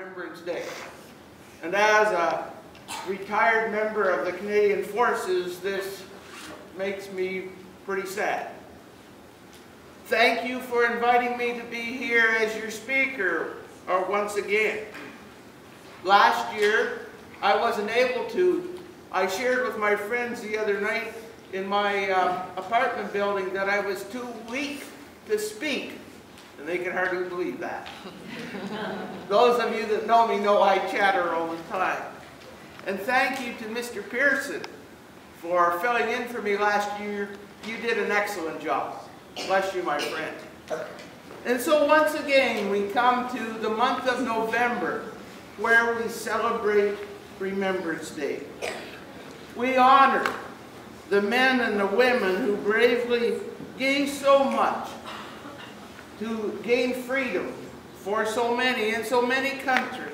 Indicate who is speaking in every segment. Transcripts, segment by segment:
Speaker 1: Remembrance Day. And as a retired member of the Canadian Forces, this makes me pretty sad. Thank you for inviting me to be here as your speaker once again. Last year, I wasn't able to. I shared with my friends the other night in my apartment building that I was too weak to speak, and they can hardly believe that. Those of you that know me know I chatter all the time. And thank you to Mr. Pearson for filling in for me last year. You did an excellent job. Bless you, my friend. And so once again, we come to the month of November, where we celebrate Remembrance Day. We honor the men and the women who bravely gave so much to gain freedom for so many in so many countries.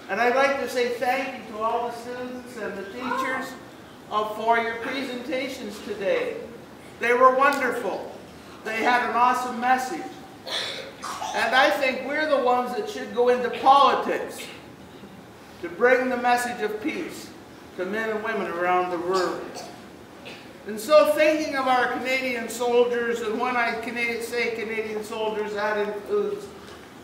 Speaker 1: And I'd like to say thank you to all the students and the teachers for your presentations today. They were wonderful. They had an awesome message. And I think we're the ones that should go into politics to bring the message of peace to men and women around the world. And so thinking of our Canadian soldiers, and when I say Canadian soldiers, that includes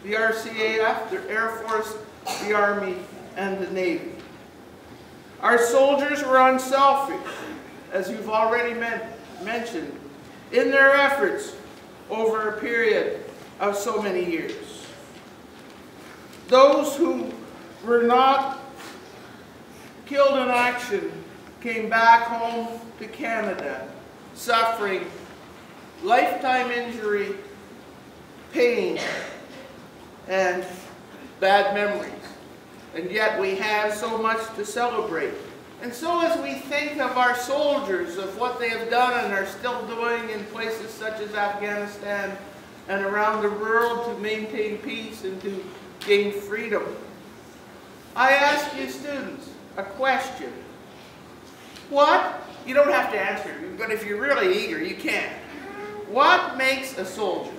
Speaker 1: the RCAF, the Air Force, the Army, and the Navy. Our soldiers were unselfish, as you've already mentioned, in their efforts over a period of so many years. Those who were not killed in action came back home to Canada, suffering lifetime injury, pain, and bad memories. And yet we have so much to celebrate. And so as we think of our soldiers, of what they have done and are still doing in places such as Afghanistan and around the world to maintain peace and to gain freedom, I ask you students a question. You don't have to answer, but if you're really eager, you can. What makes a soldier?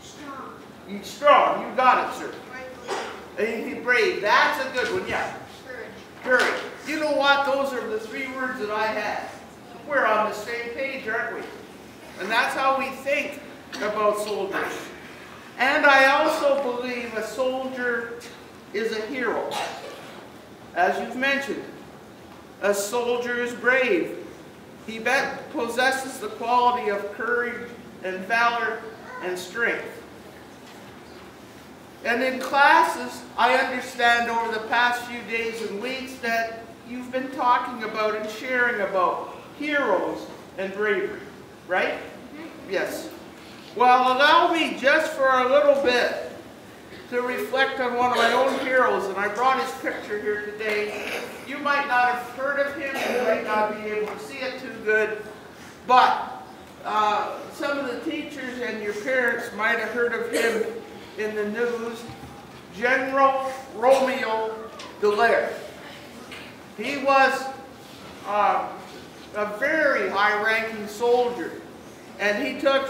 Speaker 2: Strong.
Speaker 1: Strong, you got it, sir. And brave, that's a good one, yeah.
Speaker 2: Courage.
Speaker 1: Courage. You know what? Those are the three words that I had. We're on the same page, aren't we? And that's how we think about soldiers. And I also believe a soldier is a hero. As you've mentioned, a soldier is brave. He possesses the quality of courage and valor and strength. And in classes, I understand over the past few days and weeks that you've been talking about and sharing about heroes and bravery, right? Yes. Well, allow me just for a little bit to reflect on one of my own heroes, and I brought his picture here today. You might not have heard of him, you might not be able to see it too good, but some of the teachers and your parents might have heard of him in the news, General Romeo Dallaire. He was a very high-ranking soldier, and he took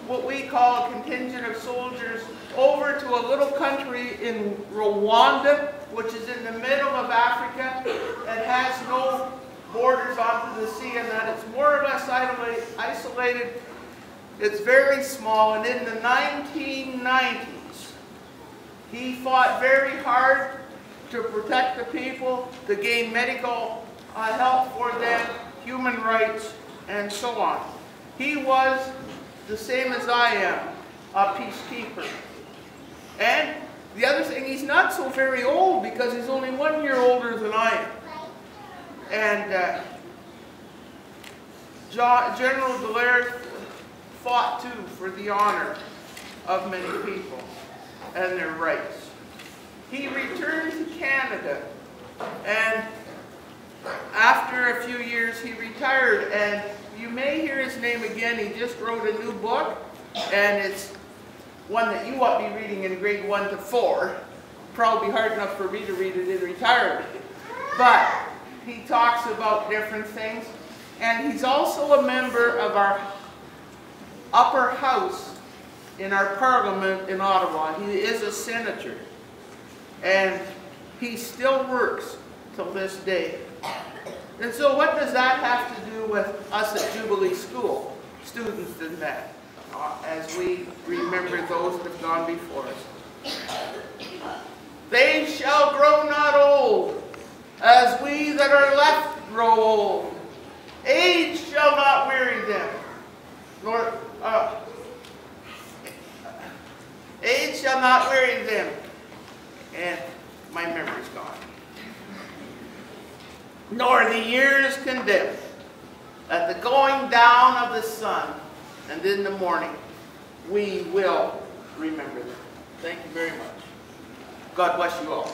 Speaker 1: what we call a contingent of soldiers over to a little country in Rwanda, which is in the middle of Africa and has no borders onto the sea, and that it's more or less isolated. It's very small, and in the 1990s, he fought very hard to protect the people, to gain medical help for them, human rights, and so on. He was the same as I am, a peacekeeper. And the other thing, he's not so very old because he's only 1 year older than I am. And General Dallaire fought too for the honor of many people and their rights. He returned to Canada, and after a few years he retired, and you may hear his name again. He just wrote a new book, and it's one that you ought to be reading in grade 1 to 4. Probably hard enough for me to read it in retirement. But he talks about different things, and he's also a member of our upper house in our parliament in Ottawa. He is a senator. And he still works till this day. And so what does that have to do with us at Jubilee School, students and that, as we remember those that have gone before us? They shall grow not old, as we that are left grow old. Age shall not weary them, nor age shall not weary them. And my memory's gone. Nor the years condemn. At the going down of the sun and in the morning, we will remember them. Thank you very much. God bless you all.